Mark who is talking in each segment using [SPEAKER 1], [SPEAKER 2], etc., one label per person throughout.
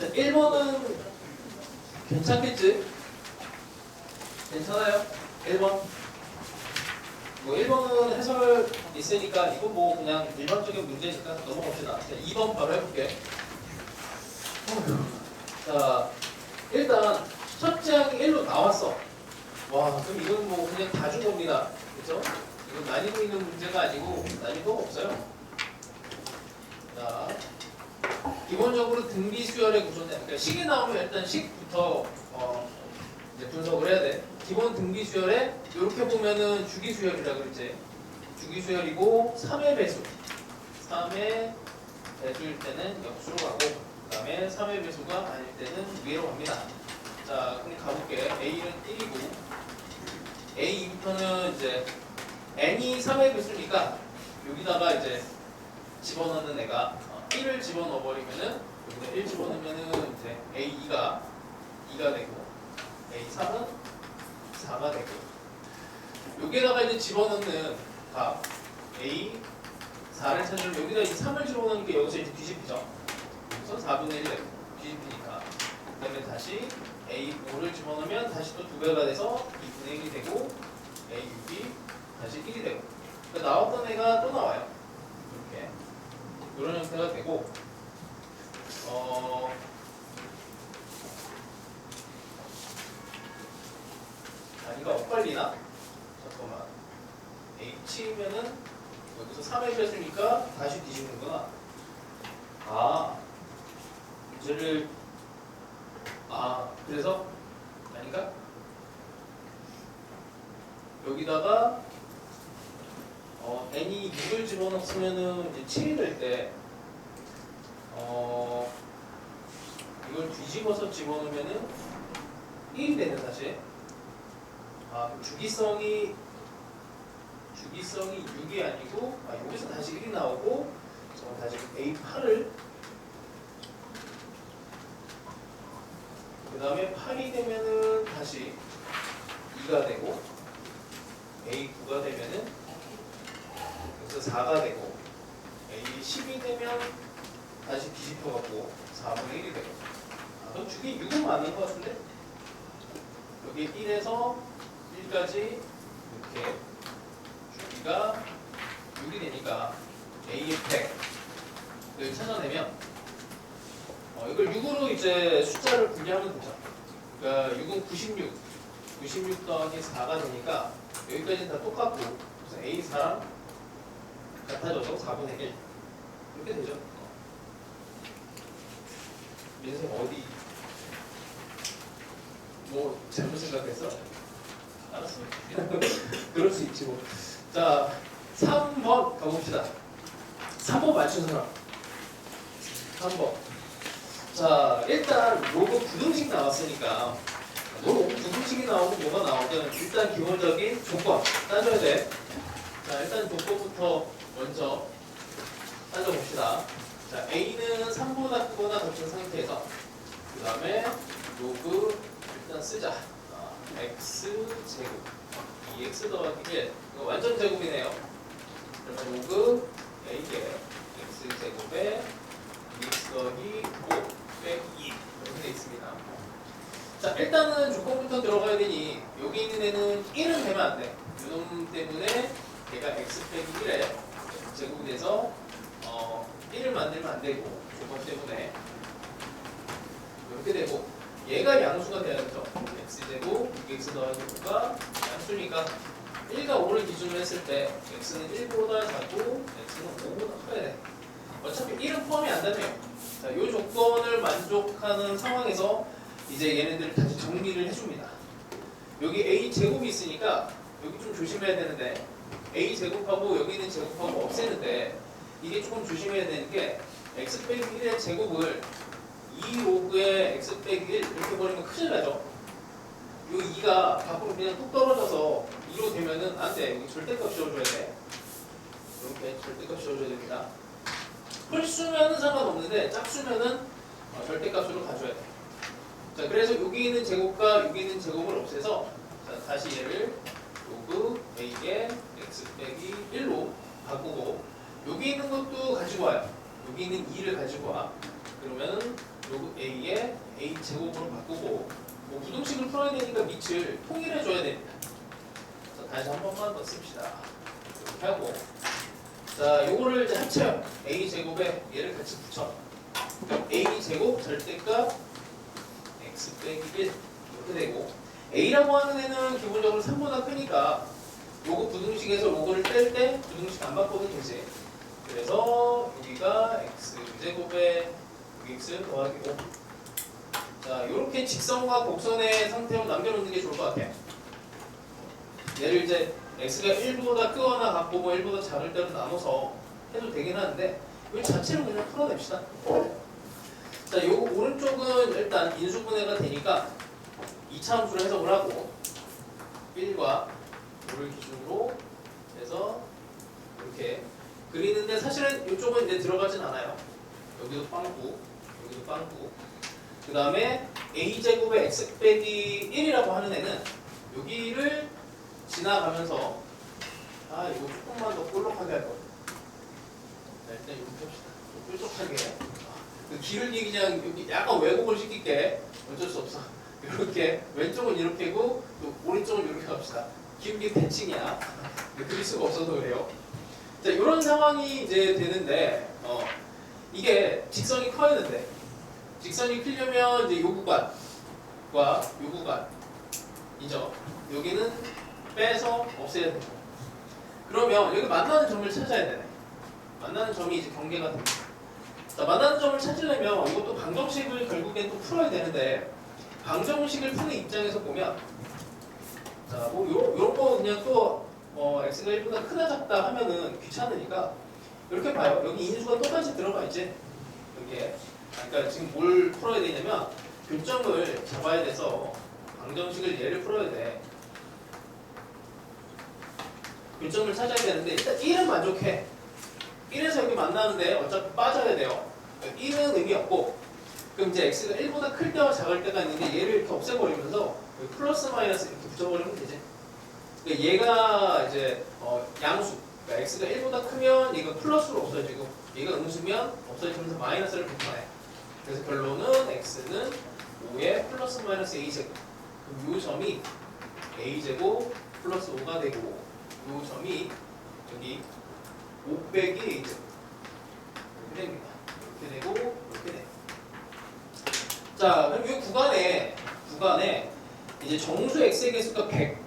[SPEAKER 1] 자, 1번은 괜찮겠지? 괜찮아요? 1번? 뭐 1번은 해설 있으니까 이건 뭐 그냥 일반적인 문제니까 넘어갑시다. 자, 2번 바로 해볼게. 자, 일단 첫째 항이 1로 나왔어. 와, 그럼 이건 뭐 그냥 다 준 겁니다. 그죠? 이건 나뉘고 있는 문제가 아니고 나뉘고가 없어요. 자, 기본적으로 등비 수열의 구조는 그러니까 식이 나오면 일단 식부터 이제 분석을 해야 돼. 기본 등비 수열에 이렇게 보면은 주기 수열이라 그랬지. 주기 수열이고 3의 배수. 3의 배수일 때는 역수로 가고 그다음에 3의 배수가 아닐 때는 위로 갑니다. 자, 그럼 가볼게. A는 1이고 A2부터는 이제 n이 3의 배수니까 여기다가 이제 집어넣는 애가 1을 집어넣어 버리면은 여기다 1 집어넣으면은 이제 A2가 2가 되고 A3은 4가 되고 여기에다가 이제 집어넣는 값 A4를 찾으면 여기다 이제 3을 집어넣으니까 여기서 이제 뒤집히죠. 여기서 4분의 1 되고 뒤집히니까 그 다음에 다시 A5를 집어넣으면 다시 또 2배가 돼서 2분의 1이 되고 A6이 다시 1이 되고 그러니까 나왔던 애가 또 나와요. 이렇게 이런 형태가 되고 이거 엇갈리나? 잠깐만 H면은 여기서 3의 배수니까 다시 뒤집는구나. 문제를 그래서 아닌가? 여기다가 n이 6을 집어넣으면은 이제 7이 될 때 이걸 뒤집어서 집어넣으면은 1이 되는 사실. 주기성이 6이 아니고 여기서 다시 1이 나오고 다시 A8을 그 다음에 8이 되면은 다시 2가 되고 A9가 되면은 여기서 4가 되고 A10이 되면 다시 뒤집혀갖고 4분의 1이 되고 그럼 주기 6은 맞는 것 같은데? 여기 1에서 1까지 이렇게 주기가 6이 되니까 A의 100을 찾아내면 이걸 6으로 이제 숫자를 분리하면 되죠. 그러니까 6은 96 더하기 4가 되니까 여기까지는 다 똑같고 그래서 A4랑 같아져서 4분의 1 이렇게 되죠. 민생 어디 뭐 잘못 생각했어? 알았어. 그럴 수 있지 뭐. 자, 3번 가봅시다. 3번 맞춘 사람. 3번. 자, 일단 로고 부등식 나왔으니까 로고 부등식이 나오면 뭐가 나오든 일단 기본적인 조건 따져야 돼. 자, 일단 조건부터 먼저 따져봅시다. 자, A는 3보다 크거나 같은 상태에서 그 다음에 로그 일단 쓰자. x제곱 2x 더하기 1 이거 완전 제곱이네요. 그러면 로그 A의 x제곱에 2x 더하기 5 빼기 2 이렇게 되어 있습니다. 자, 일단은 조건부터 들어가야 되니 여기 있는 애는 1은 되면 안 돼. 이놈 때문에 얘가 x 빼기 1에 제곱이 돼서 1을 만들면 안 되고 조건 때문에 이렇게 되고 얘가 양수가 돼야겠죠. x제곱 6x 더하기 5가 양수니까 1과 5를 기준으로 했을 때 x는 1보다 작고 x는 5보다 커야 돼. 어차피 1은 포함이 안 되네요. 자, 이 조건을 만족하는 상황에서 이제 얘네들을 다시 정리를 해줍니다. 여기 a제곱이 있으니까 여기 좀 조심해야 되는데 a제곱하고 여기 있는 제곱하고 없애는데 이게 조금 조심해야 되는 게 x 빼기 1의 제곱을 2 로그의 x 빼기 1 이렇게 버리면 큰일 나죠. 이 2가 밖으로 그냥 뚝 떨어져서 2로 되면은 안 돼. 여기 절대값 씌워줘야 돼. 이렇게 절대값 씌워줘야 됩니다. 풀수면은 상관없는데 짝수면은 절대값으로 가줘야 돼. 자, 그래서 여기 있는 제곱과 여기 있는 제곱을 없애서 자, 다시 얘를 로그 a의 x 빼기 1로 바꾸고 여기 있는 것도 가지고 와요. 여기 있는 2를 가지고 와. 그러면 요거 a의 a 제곱으로 바꾸고 뭐 부등식을 풀어야 되니까 밑을 통일해 줘야 됩니다. 자, 다시 한 번만 더 씁시다. 이렇게 하고 자 요거를 이제 합쳐요. a 제곱에 얘를 같이 붙여. 그럼 a 제곱 절대값 x 빼기 1 이렇게 되고 a라고 하는 애는 기본적으로 3보다 크니까 요거 부등식에서 요거를 뺄 때 부등식 안 바꿔도 되지. 그래서 여기가 x제곱에 여기 x 더하기 5. 자, 요렇게 직선과 곡선의 상태로 남겨놓는 게 좋을 것 같아요. 얘를 이제 x가 1보다 크거나 같고 뭐 1보다 작을 때로 나눠서 해도 되긴 하는데 이 자체로 그냥 풀어냅시다. 자, 요 오른쪽은 일단 인수분해가 되니까 2차 함수를 해석을 하고 1과 5를 기준으로 해서 이렇게 그리는데 사실은 이쪽은 이제 들어가진 않아요. 여기도 빵꾸, 여기도 빵꾸. 그 다음에 a제곱의 x 빼기 1이라고 하는 애는 여기를 지나가면서 이거 조금만 더 볼록하게 할 거예요. 자, 일단 이렇게 합시다. 좀 뾰족하게. 그 길게 그냥 여기 약간 왜곡을 시킬게. 어쩔 수 없어. 이렇게 왼쪽은 이렇게고 또 오른쪽은 이렇게 합시다. 기울기 대칭이야. 그릴 수가 없어서 그래요. 자, 이런 상황이 이제 되는데 이게 직선이 커야 되는데 직선이 크려면 이제 요 구간과 요 구간이죠. 여기는 빼서 없애야 되고 그러면 여기 만나는 점을 찾아야 되네. 만나는 점이 이제 경계가 됩니다. 자, 만나는 점을 찾으려면 이것도 방정식을 결국엔 또 풀어야 되는데 방정식을 푸는 입장에서 보면 자, 뭐 요런 거 그냥 또 x가 1보다 크다 작다 하면은 귀찮으니까 이렇게 봐요. 여기 인수가 똑같이 들어가 있지. 여기에. 그러니까 지금 뭘 풀어야 되냐면 교점을 잡아야 돼서 방정식을 얘를 풀어야 돼. 교점을 찾아야 되는데 일단 1은 만족해. 1에서 여기 만나는데 어차피 빠져야 돼요. 1은 의미 없고 그럼 이제 x가 1보다 클 때와 작을 때가 있는데 얘를 이렇게 없애버리면서 플러스 마이너스 이렇게 붙여버리면 되지. 그러니까 얘가 이제 양수. 그러니까 x가 1보다 크면 얘가 플러스로 없어지고 얘가 음수면 없어지면서 마이너스를 붙여내. 그래서 결론은 x는 5의 플러스 마이너스 a제곱. 그럼 이 점이 a제곱 플러스 5가 되고 이 점이 여기 5 빼기 a제곱. 이렇게 됩니다. 이렇게 되고 이렇게 돼. 자, 그럼 이 구간에 이제 정수 x의 개수가 100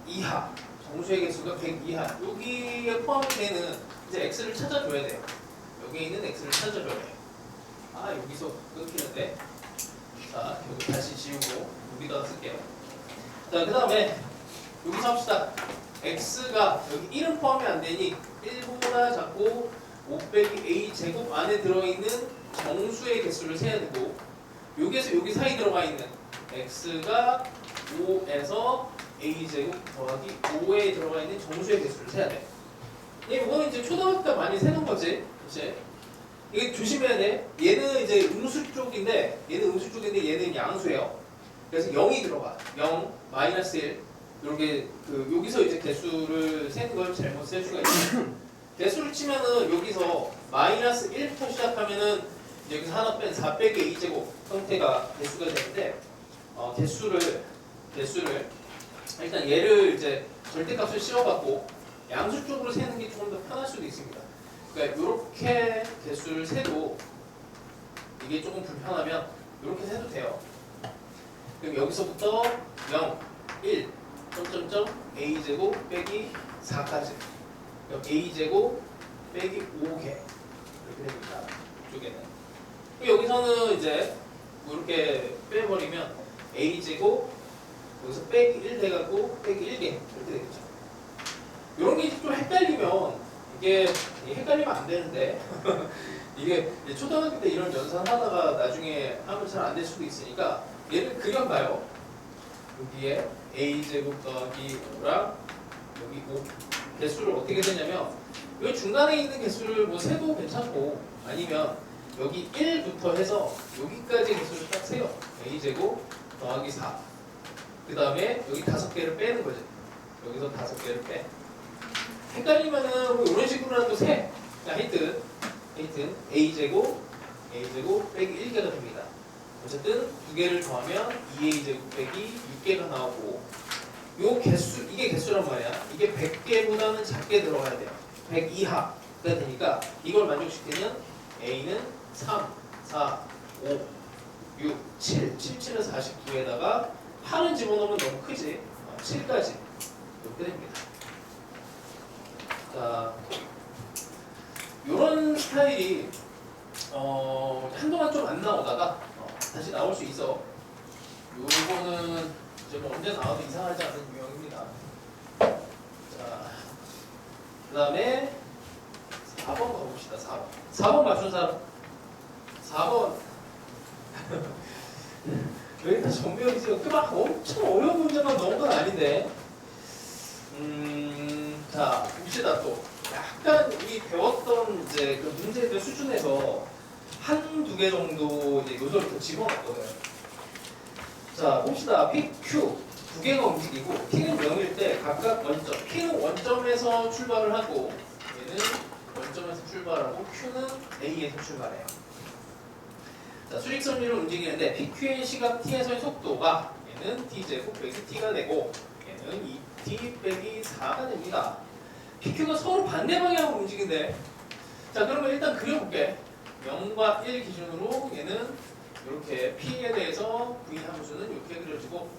[SPEAKER 1] 이하, 정수의 개수가 100 이하 여기에 포함이 되는 이제 x를 찾아줘야 돼요. 여기에 있는 x를 찾아줘야 돼요. 여기서 끊기는데. 자, 여기 다시 지우고 여기다 쓸게요. 자, 그 다음에 여기서 합시다. x가 여기 1은 포함이 안 되니 1보다 작고 5 빼기 a 제곱 안에 들어있는 정수의 개수를 세야 되고 여기에서 여기 사이 들어가 있는 x가 5에서 a제곱 더하기 5에 들어가 있는 정수의 개수를 세야 돼. 이거는 이제 초등학교 때 많이 세는 거지. 그치? 이게 조심해야 돼. 얘는 이제 음수 쪽인데 얘는 양수예요. 그래서 0이 들어가. 0, 마이너스 1. 이렇게 여기서 이제 개수를 세는 걸 잘못 쓸 수가 있어요. 개수를 치면은 여기서 마이너스 1부터 시작하면은 여기서 하나 뺀 4 빼기 a제곱 형태가 개수가 되는데 개수를 일단 얘를 이제 절대값을 실어갖고 양수 쪽으로 세는 게 조금 더 편할 수도 있습니다. 그러니까 이렇게 개수를 세도 이게 조금 불편하면 이렇게 세도 돼요. 그럼 여기서부터 0, 1, a제곱 빼기 4까지 a제곱 빼기 5개 이렇게 됩니다. 이쪽에는 여기서는 이제 이렇게 빼버리면 a제곱 여기서 빼기 1 돼갖고 빼기 1개 이렇게 되겠죠. 이런 게 좀 헷갈리면 이게 헷갈리면 안 되는데 이게 초등학교 때 이런 연산하다가 나중에 하면 잘 안 될 수도 있으니까 얘를 그려봐요. 여기에 a제곱 더하기 5랑 여기 5 개수를 어떻게 되냐면 여기 중간에 있는 개수를 뭐 세도 괜찮고 아니면 여기 1부터 해서 여기까지 개수를 딱 세요. a제곱 더하기 4. 그 다음에 여기 5개를 빼는 거지. 여기서 5개를 빼. 헷갈리면은 뭐 이런 식으로라도 세. 하여튼 a제곱 빼기 1개가 됩니다. 어쨌든 두 개를 더하면 2a 제곱 빼기 6개가 나오고 요 개수 이게 개수란 말이야. 이게 100개보다는 작게 들어가야 돼요. 100 이하가 되니까 이걸 만족시키면 a는 3, 4, 5, 6, 7, 77에서 49에다가 8은 집어넣으면 너무 크지. 7까지 이렇게 됩니다. 자, 요런 스타일이 한동안 좀 안 나오다가 다시 나올 수 있어. 요거는 이제 뭐 언제 나와도 이상하지 않은 유형입니다. 자, 그 다음에 4번 가봅시다. 4번. 4번 맞춘 사람? 4번. 여기 다 정비형이세요. 막 엄청 어려운 문제만 넣은 건 아닌데. 자, 봅시다 또. 약간 이 배웠던 이제 그 문제들 수준에서 한두 개 정도 이제 요소를 더 집어넣었거든. 자, 봅시다. P, Q 두 개가 움직이고 P는 0일 때 각각 원점. P는 원점에서 출발을 하고 얘는 원점에서 출발하고 Q는 A에서 출발해요. 자, 수직선으로 움직이는데 PQ의 시각 T에서의 속도가 얘는 T제곱 빼기 T가 되고 얘는 2T 빼기 4가 됩니다. PQ가 서로 반대 방향으로 움직인대. 자, 그러면 일단 그려볼게. 0과 1 기준으로 얘는 이렇게 P에 대해서 V 함수는 이렇게 그려지고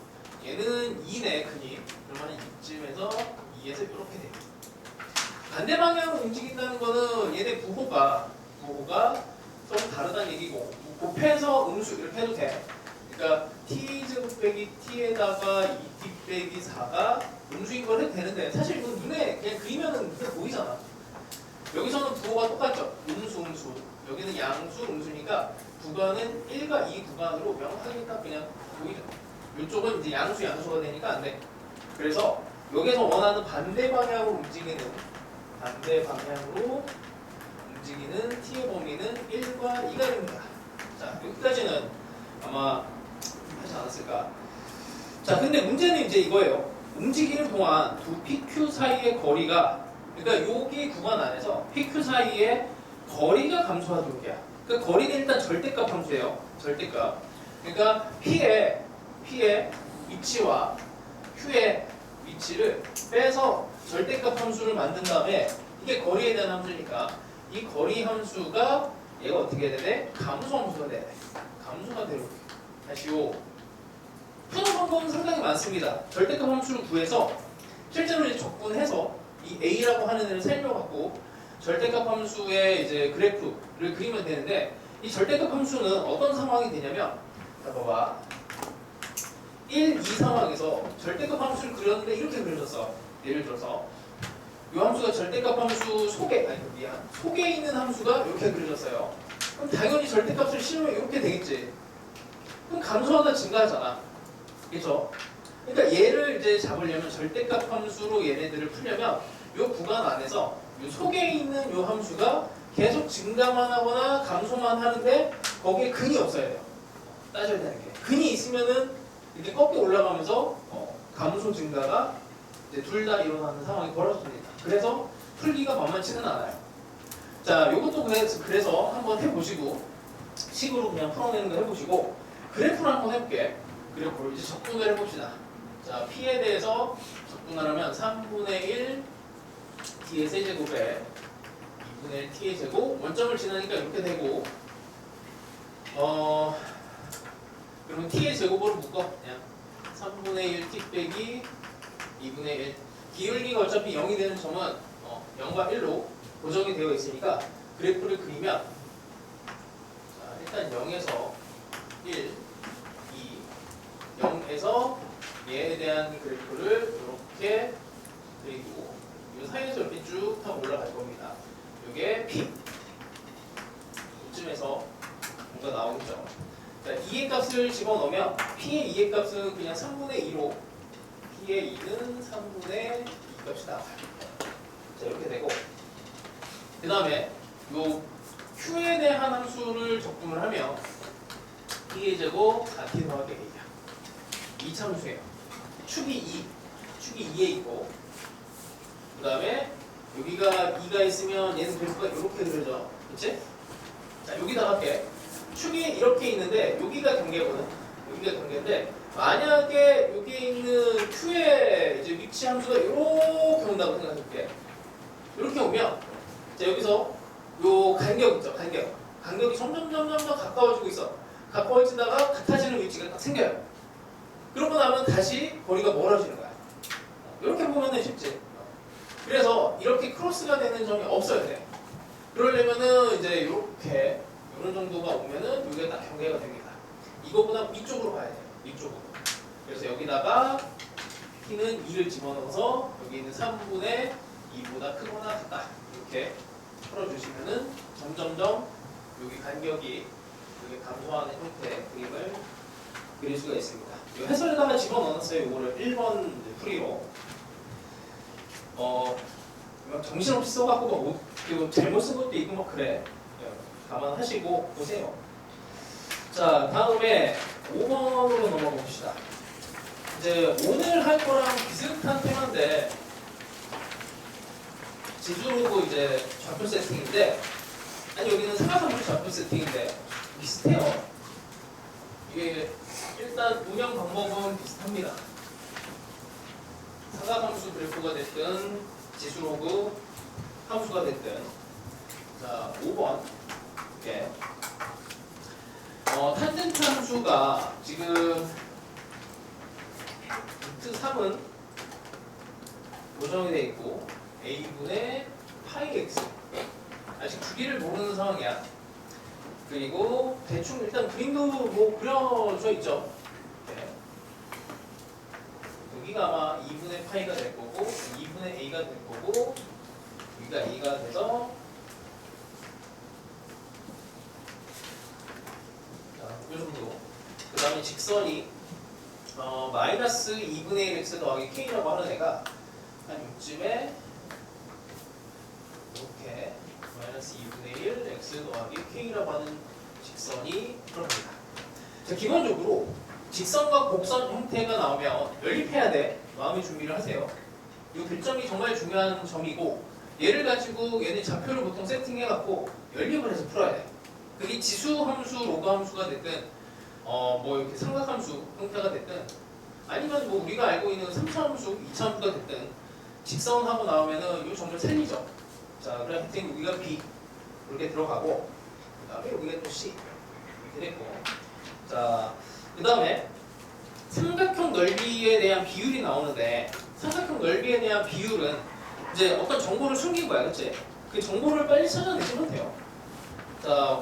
[SPEAKER 1] 얘는 2네 크니. 그러면 이쯤에서 2에서 이렇게 돼. 반대 방향으로 움직인다는 거는 얘네 부호가 좀 다르다는 얘기고 곱해서 음수 이렇게 해도 돼. 그러니까 T제곱 빼기 T에다가 2T 빼기 4가 음수인 걸 해도 되는데 사실 이건 눈에 그냥 그리면은 그냥 보이잖아. 여기서는 부호가 똑같죠. 음수. 여기는 양수, 음수니까 구간은 1과 2 구간으로 명확하게 딱 그냥 보이죠. 이쪽은 이제 양수가 되니까 안 돼. 그래서 여기서 원하는 반대 방향으로 움직이는 T의 범위는 1과 2가 됩니다. 자, 여기까지는 아마 하지 않았을까. 자, 근데 문제는 이제 이거예요. 움직이는 동안 두 PQ 사이의 거리가, 그러니까 여기 구간 안에서 PQ 사이의 거리가 감소하도록 해야. 그 거리는 일단 절대값 함수예요. 절대값. 그러니까 P의 위치와 Q의 위치를 빼서 절대값 함수를 만든 다음에 이게 거리에 대한 함수니까 이 거리 함수가 얘가 어떻게 해야 돼? 감소 함수가 돼야 돼. 감소가 되도록 해. 다시요. 푸는 방법은 상당히 많습니다. 절대값 함수를 구해서 실제로 이제 적분해서 이 A라고 하는 애를 살려갖고 절대값 함수의 이제 그래프를 그리면 되는데 이 절대값 함수는 어떤 상황이 되냐면 자 봐봐 1, 2 상황에서 절대값 함수를 그렸는데 이렇게 그려졌어. 예를 들어서 이 함수가 절대값 함수 속에 있는 함수가 이렇게 그려졌어요. 그럼 당연히 절대값을 실으면 이렇게 되겠지. 그럼 감소하다 증가하잖아. 그렇죠? 그러니까 얘를 이제 잡으려면 절대값 함수로 얘네들을 풀려면 이 구간 안에서 이 속에 있는 이 함수가 계속 증가만 하거나 감소만 하는데 거기에 근이 없어야 돼요. 따져야 되는 게. 근이 있으면은 이렇게 꺾여 올라가면서 감소 증가가 이제 둘 다 일어나는 상황이 벌어집니다. 그래서 풀기가 만만치는 않아요. 자, 요것도 그래서 한번 해보시고 식으로 그냥 풀어내는 거 해보시고 그래프를 한번 해볼게. 그래프를 이제 적분을 해봅시다. 자, P에 대해서 적분을 하면 3분의 1 T의 세제곱에 2분의 1 T의 제곱 원점을 지나니까 이렇게 되고 그러면 T의 제곱으로 묶어. 그냥 3분의 1 T 빼기 2분의 1 기울기가 어차피 0이 되는 점은 0과 1로 고정이 되어 있으니까 그래프를 그리면 자, 일단 0에서 1, 2, 0에서 얘에 대한 그래프를 이렇게 그리고 이 사이에서 이렇게 쭉 타고 올라갈 겁니다. 이게 P 이쯤에서 뭔가 나오겠죠. 자, 2의 값을 집어넣으면 P의 2의 값은 그냥 3분의 2로 P의 2는 3분의 2 값이 나와요. 자, 이렇게 되고 그 다음에 요 Q에 대한 함수를 적분을 하면 P의 제곱 4T 더하기 A야. 2차함수예요. 축이 2에 있고 그 다음에 여기가 2가 있으면 얘는 그래프가 이렇게 그려져. 그치? 자, 여기다 할게. 축이 이렇게 있는데 여기가 경계거든. 여기가 경계인데 만약에 여기 있는 Q의 이제 위치 함수가 이렇게 온다고 생각해볼게. 이렇게 오면 자 여기서 요 간격 있죠. 간격이 점점 가까워지고 있어. 가까워지다가 같아지는 위치가 딱 생겨요. 그러고 나면 다시 거리가 멀어지는 거야. 이렇게 보면은 쉽지. 그래서 이렇게 크로스가 되는 점이 없어야 돼. 그러려면은 이제 이렇게 이런 정도가 오면은 여기가 딱 경계가 됩니다. 이거보다 위쪽으로 가야 돼요. 위쪽으로. 그래서 여기다가 P는 2를 집어넣어서 여기 있는 3분의 2보다 크거나 같다. 이렇게 풀어주시면은 점점점 여기 간격이 여기 감소하는 형태의 그림을 그릴 수가 있습니다. 이 해설에다가 집어넣었어요. 이거를 1번 풀이로. 정신없이 써갖고 막 잘못 쓴 것도 있고 막 그래. 감안하시고 보세요. 자, 다음에 5번으로 넘어가 봅시다. 이제 오늘 할 거랑 비슷한 테마인데 지수로고 이제 좌표 세팅인데 아니 여기는 삼각함수 좌표 세팅인데 비슷해요. 이게 일단 운영 방법은 비슷합니다. 삼각함수 그래프가 됐든 지수로그 함수가 됐든. 자, 5번 이렇게 탄젠트 함수가 지금 루트 3은 고정이 되어 있고 a분의 파이 x 아직 주기를 모르는 상황이야. 그리고 대충 일단 그림도 뭐 그려져 있죠. 이렇게. 여기가 아마 2분의 파이가 될 거고 2분의 a가 될 거고 여기가 a가 돼서 이 정도. 그 다음에 직선이 마이너스 2분의 1 x 더하기 k라고 하는 애가 한 이쯤에 이렇게 마이너스 2분의 1 x 더하기 k라고 하는 직선이 들어갑니다. 자, 기본적으로 직선과 곡선 형태가 나오면 연립해야 돼. 마음의 준비를 하세요. 이 교점이 정말 중요한 점이고 얘를 가지고 얘는 좌표를 보통 세팅해갖고 연립을 해서 풀어야 돼. 그게 지수 함수, 로그 함수가 됐든 뭐 이렇게 삼각함수 형태가 됐든 아니면 뭐 우리가 알고 있는 3차 함수, 2차 함수가 됐든 직선하고 나오면은 이 점을 살리죠. 자, 그럼 하여튼 여기가 B 이렇게 들어가고 그 다음에 여기가 또 C 이렇게 됐고 자, 그 다음에 삼각형 넓이에 대한 비율이 나오는데 삼각형 넓이에 대한 비율은 이제 어떤 정보를 숨긴 거야, 그치? 그 정보를 빨리 찾아내시면 돼요. 자,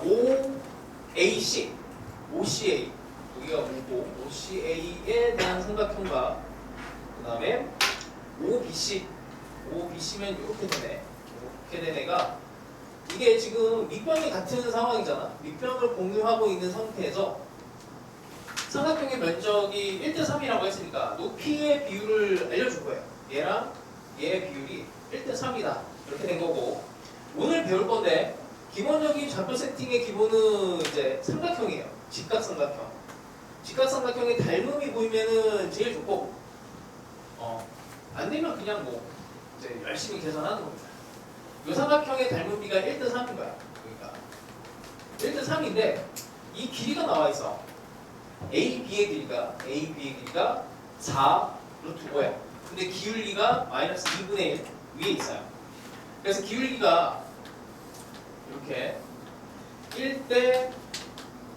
[SPEAKER 1] OAC, OCA 여기가 5고 OCA에 대한 삼각형과 그 다음에 OBC면 이렇게 되네. 이렇게 된 애가 이게 지금 밑변이 같은 상황이잖아. 밑변을 공유하고 있는 상태에서 삼각형의 면적이 1대3이라고 했으니까 높이의 비율을 알려줄 거예요. 얘랑 얘의 비율이 1대3이다. 이렇게 된 거고 오늘 배울 건데 기본적인 좌표 세팅의 기본은 이제 삼각형이에요. 직각삼각형. 직각삼각형의 닮음이 보이면은 제일 좋고 안 되면 그냥 뭐 이제 열심히 계산하는 겁니다. 이 삼각형의 닮음비가 1대3인 거야. 그러니까 1대3인데 이 길이가 나와 있어. AB의 길이가 4 루트 5야. 근데 기울기가 마이너스 2분의 1 위에 있어요. 그래서 기울기가 이렇게 1대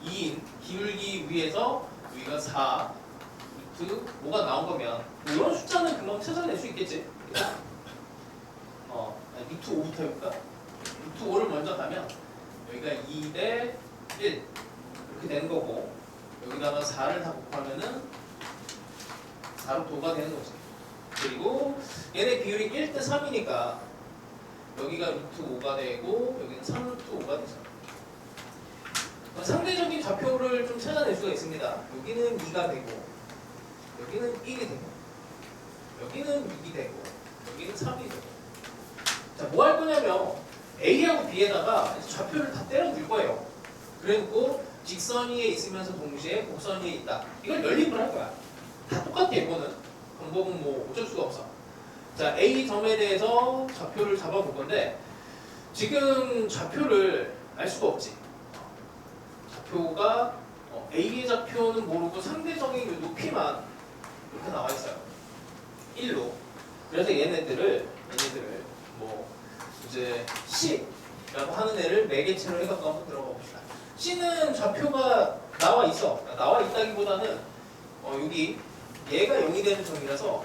[SPEAKER 1] 2인 기울기 위에서 여기가 4 루트 5가 나온 거면 뭐 이런 숫자는 금방 찾아낼 수 있겠지. 루트 5부터 해볼까? 루트 5를 먼저 가면 여기가 2대 1 이렇게 되는 거고 여기다가 4를 다 곱하면은 4루트 5가 되는 거지. 그리고 얘네 비율이 1대3이니까 여기가 루트 5가 되고 여기는 3루트 5가 되죠. 상대적인 좌표를 좀 찾아낼 수가 있습니다. 여기는 2가 되고 여기는 1이 되고 여기는 6이 되고 여기는 3이 되고 자, 뭐 할 거냐면 A하고 B에다가 좌표를 다 때려 줄 거예요. 그래놓고 직선 위에 있으면서 동시에 곡선 위에 있다. 이걸 연립을 할 거야. 다 똑같아 이거는. 방법은 뭐 어쩔 수가 없어. 자, A 점에 대해서 좌표를 잡아볼 건데 지금 좌표를 알 수가 없지. 좌표가 A의 좌표는 모르고 상대적인 요 높이만 이렇게 나와 있어요. 1로. 그래서 얘네들을 뭐 이제 C라고 하는 애를 매개체로 해갖고 한번 들어가 봅시다. C는 좌표가 나와 있어. 그러니까 나와 있다기보다는 여기 얘가 0이 되는 점이라서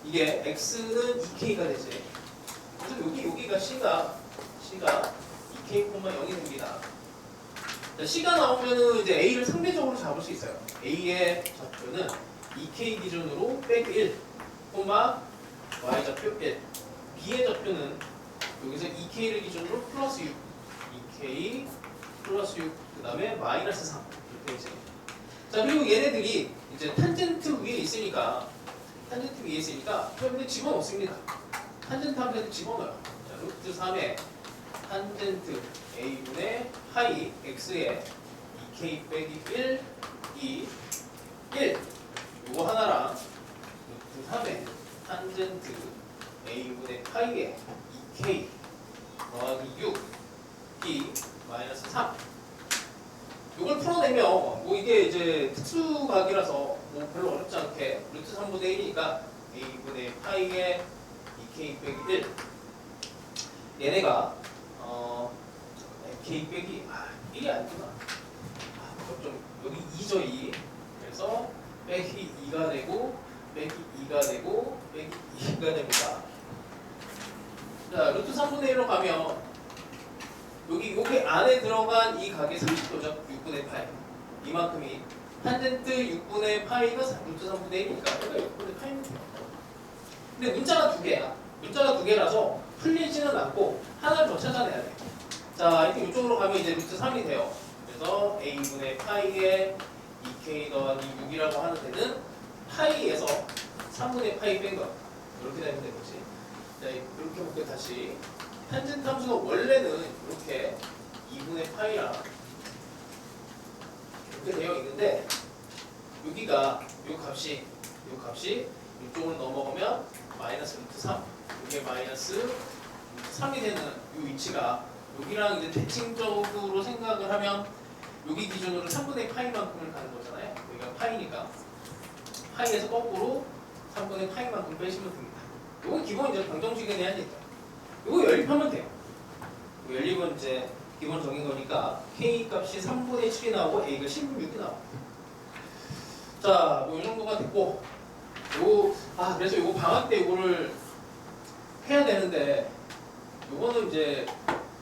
[SPEAKER 1] 이게 X는 2K가 되지. 그래서 여기가 C가 2K,0이 됩니다. 자, C가 나오면은 이제 A를 상대적으로 잡을 수 있어요. A의 좌표는 2K 기준으로 빼기 1, Y 좌표 1. B의 좌표는 여기서 2K를 기준으로 플러스 6, 2K 플러스 6, 그 다음에 마이너스 3 이렇게 되지. 자, 그리고 얘네들이 이제 탄젠트 위에 있으니까 여러분들 집어넣습니다. 탄젠트 하면 집어넣어요. 자, 루트 3에 탄젠트 A분의 파이 X에 2K 빼기 1, 2, 1 요거 하나랑 루트 3에 탄젠트 A분의 파이에 2K 더하기 6, B 마이너스 3 이걸 풀어내면 뭐 이게 이제 특수각이라서 뭐 별로 어렵지 않게 루트 3분의 1이니까 A분의 파이에 2K 빼기 1 얘네가 K 빼기 1이 아니구나. 좀 여기 2죠 2. 그래서 빼기 2가 되고 빼기 2가 되고 빼기 2가 됩니다. 자, 루트 3분의 1로 가면 여기 안에 들어간 이 각의 30도죠. 6분의 파이. 이만큼이 탄젠트 6분의 파이가 루트 3분의 1이니까 여기가 6분의 파이면 돼요. 근데 문자가 두 개야. 문자가 두 개라서 풀리지는 않고 하나를 더 찾아내야 돼. 자, 하여튼 이쪽으로 가면 이제 루트 3이 돼요. 그래서 A분의 파이에 2K 더하기 6이라고 하는 데는 파이에서 3분의 파이 뺀 거. 이렇게 되면 되겠지. 자, 이렇게 볼게요. 다시. 탄젠트 함수가 원래는 이렇게 2분의 파이랑 이렇게 되어 있는데 여기가 이 값이 이쪽으로 넘어가면 마이너스 루트 3 이게 마이너스 루트 3이 되는 이 위치가 여기랑 이제 대칭적으로 생각을 하면 여기 기준으로 3분의 파이만큼을 가는 거잖아요. 여기가 파이니까 파이에서 거꾸로 3분의 파이만큼 빼시면 됩니다. 이건 기본적인 방정식에 대한 얘기예요. 이거 연립하면 돼요. 연립은 이제 기본적인 거니까 K 값이 3분의 7이 나오고 A가 16이 나와요. 자, 뭐 이 정도가 됐고 그래서 이거 방학 때 이거를 해야 되는데 이거는 이제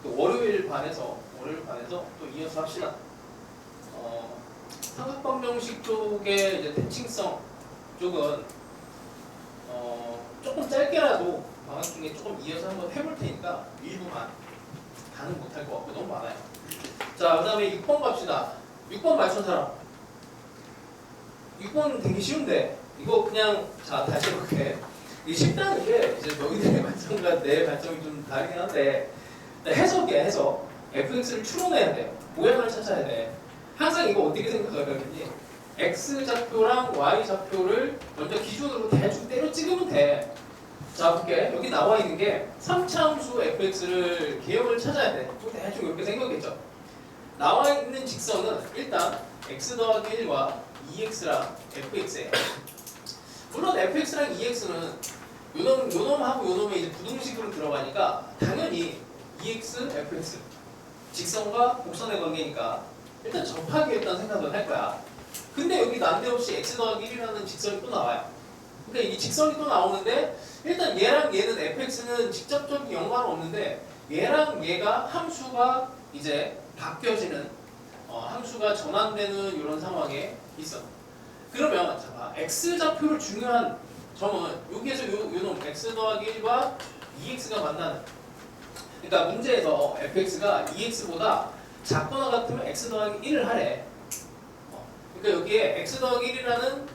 [SPEAKER 1] 월요일 반에서 또 이어서 합시다. 삼각방정식 쪽의 이제 대칭성 쪽은 조금 짧게라도 방학 중에 조금 이어서 한번 해볼 테니까 일부만 다는 못할 것 같고 너무 많아요. 자, 그 다음에 6번 갑시다. 6번 맞춘 사람. 6번 되게 쉬운데 이거 그냥 자 다시 이렇게 이 쉽다는 게 이제 너희들의 관점과 내 관점이 좀 다르긴 한데 해석이야. 해석. fx를 추론해야 돼. 모양을 찾아야 돼. 항상 이거 어떻게 생각하겠니? x 좌표랑 y 좌표를 먼저 기준으로 대충 때려 찍으면 돼. 자, 볼게. 여기 나와 있는 게 3차 함수 fx를 개형을 찾아야 돼. 또 대충 이렇게 생각했죠. 나와 있는 직선은 일단 x 더하기 1과 2x랑 fx예요. 물론 fx랑 2x는 요놈하고 요놈이 이제 부등식으로 들어가니까 당연히 2x, fx 직선과 곡선의 관계니까 일단 접하기였다는 생각을 할 거야. 근데 여기 난데없이 x 더하기 1이라는 직선이 또 나와요. 그러니까 이 직선이 또 나오는데 일단 얘랑 얘는 fx는 직접적인 연관은 없는데 얘랑 얘가 함수가 이제 바뀌어지는 함수가 전환되는 이런 상황에 있어. 그러면 자, x 좌표를 중요한 점은 여기에서 요놈 x 더하기 1과 2x가 만나는. 그러니까 문제에서 fx가 2x보다 작거나 같으면 x 더하기 1을 하래. 그러니까 여기에 x 더하기 1이라는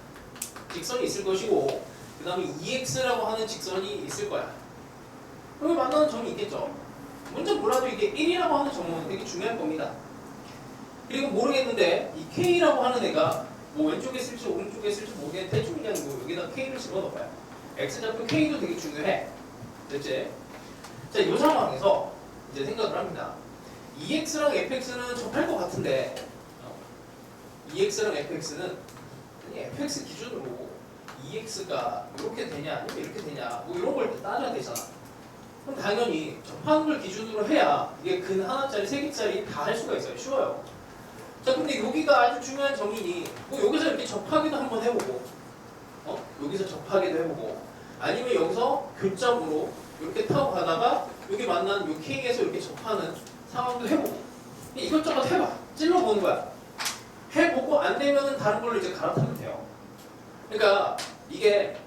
[SPEAKER 1] 직선이 있을 것이고 그 다음에 2x라고 하는 직선이 있을 거야. 여기 만나는 점이 있겠죠. 먼저 몰라도 이게 1이라고 하는 점은 되게 중요한 겁니다. 그리고 모르겠는데 이 k라고 하는 애가 뭐 왼쪽에 쓸지 오른쪽에 쓸지 모르겠는데 대충 그냥 뭐 여기다 k를 집어넣어봐요. x좌표 k도 되게 중요해. 됐지? 자, 이 상황에서 이제 생각을 합니다. EX랑 FX는 접할 것 같은데 EX랑 FX는 FX 기준으로 EX가 이렇게 되냐 아니면 이렇게 되냐 뭐 이런 걸 따져야 되잖아. 그럼 당연히 접하는 걸 기준으로 해야 이게 근 하나짜리 세 개짜리 다 할 수가 있어요. 쉬워요. 자 근데 여기가 아주 중요한 정의니 뭐 여기서 이렇게 접하기도 한번 해보고 여기서 접하기도 해보고 아니면 여기서 교점으로 이렇게 타고 가다가 여기 만나는 요 K에서 이렇게 접하는 상황도 해보고 이것저것 해봐. 찔러보는 거야. 해보고 안 되면은 다른 걸로 이제 갈아타면 돼요. 그러니까 이게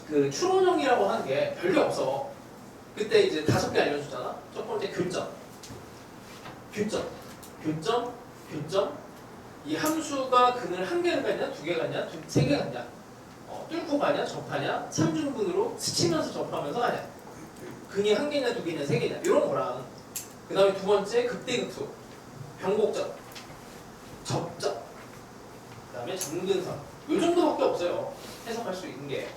[SPEAKER 1] 그 추론형이라고 하는 게 별게 없어. 그때 이제 5개 알려주잖아. 첫 번째 교점, 교점, 교점, 교점. 이 함수가 근을 1개를 갖냐, 2개 갖냐, 3개 갖냐. 뚫고 가냐, 접하냐, 3중분으로 스치면서 접하면서 가냐. 근이 1개냐, 2개냐, 3개냐 이런 거랑 그 다음에 두 번째 극대극소, 변곡점, 접점, 그 다음에 점근선 이 정도밖에 없어요. 해석할 수 있는 게.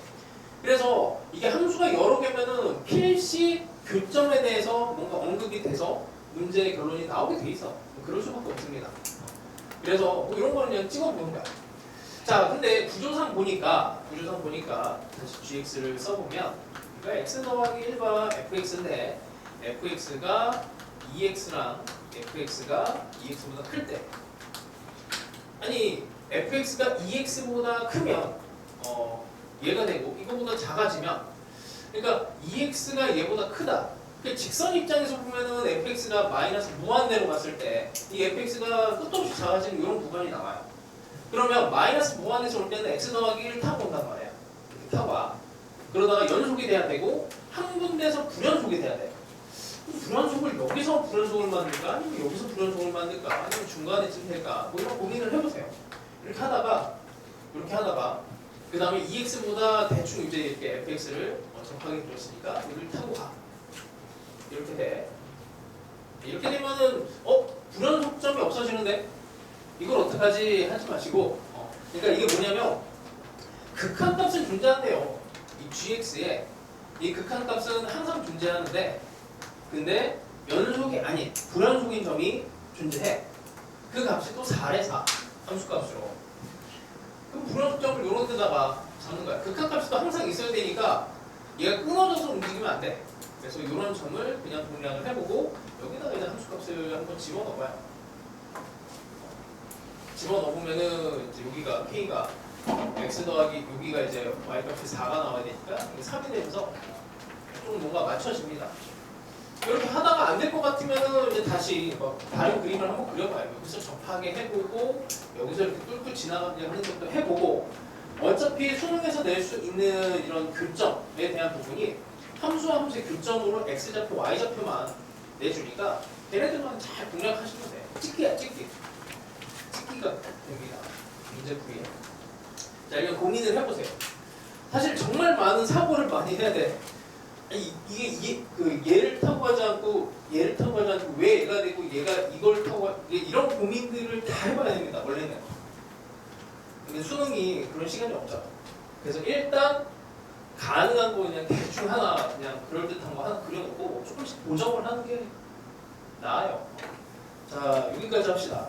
[SPEAKER 1] 그래서 이게 함수가 여러 개면은 필시 교점에 대해서 뭔가 언급이 돼서 문제의 결론이 나오게 돼 있어. 그럴 수밖에 없습니다. 그래서 뭐 이런 거는 그냥 찍어보는 거야. 자, 근데 구조상 보니까 다시 gx를 써보면 이거 x 더하기 1과 fx인데 fx가 2x랑 fx가 2x보다 클 때 아니 fx가 2x보다 크면 얘가 되고 이거보다 작아지면 그러니까 2x가 얘보다 크다. 그 직선 입장에서 보면은 fx가 마이너스 무한대로 갔을 때 이 fx가 끝도 없이 작아지는 이런 구간이 나와요. 그러면 마이너스 무한에서 올 때는 x 더하기 1 타고 온단 말이야. 이렇게 타고 와. 그러다가 연속이 돼야 되고 한 군데서 불연속이 돼야 돼. 불연속을 여기서 불연속을 만들까? 아니면 여기서 불연속을 만들까? 아니면 중간에쯤 될까? 뭐 이런 고민을 해보세요. 이렇게 하다가 그 다음에 2x보다 대충 이제 이렇게 fx를 접하게 되었으니까 여기를 타고 가. 이렇게 돼. 이렇게 되면은 불연속점이 없어지는데 이걸 어떡하지 하지 마시고 그러니까 이게 뭐냐면 극한값은 존재한대요. 이 gx에 이 극한값은 항상 존재하는데 근데 연속이 아닌 불연속인 점이 존재해. 그 값이 또 4래 4 함수값으로. 그럼 불연속점을 이런 데다가 잡는 거야. 극한값이 항상 있어야 되니까 얘가 끊어져서 움직이면 안 돼. 그래서 이런 점을 그냥 공략을 해보고 여기다가 이제 함수값을 한번 집어넣어봐요. 집어넣으면은 이제 여기가 k가 x 더하기 여기가 이제 y 값이 4가 나와야 되니까 이게 3이 되면서 좀 뭔가 맞춰집니다. 이렇게 하다가 안 될 것 같으면은 이제 다시 다른 그림을 한번 그려봐요. 여기서 접하게 해보고 여기서 이렇게 뚫고 지나가게 하는 것도 해보고 어차피 수능에서 낼 수 있는 이런 교점에 대한 부분이 함수와 함수의 교점으로 x좌표, y좌표만 내주니까 걔네들만 잘 공략하시면 돼요. 찍기야 찍기. 찍기가 됩니다. 문제 풀이에. 자, 이건 고민을 해보세요. 사실 정말 많은 사고를 많이 해야 돼. 이게 얘를 타고 가지 않고 왜 얘가 되고 얘가 이걸 타고 이런 고민들을 다 해봐야 됩니다. 원래는. 근데 수능이 그런 시간이 없잖아. 그래서 일단 가능한 거 그냥 대충 하나 그냥 그럴듯한 거 하나 그려놓고 조금씩 보정을 하는 게 나아요. 자, 여기까지 합시다.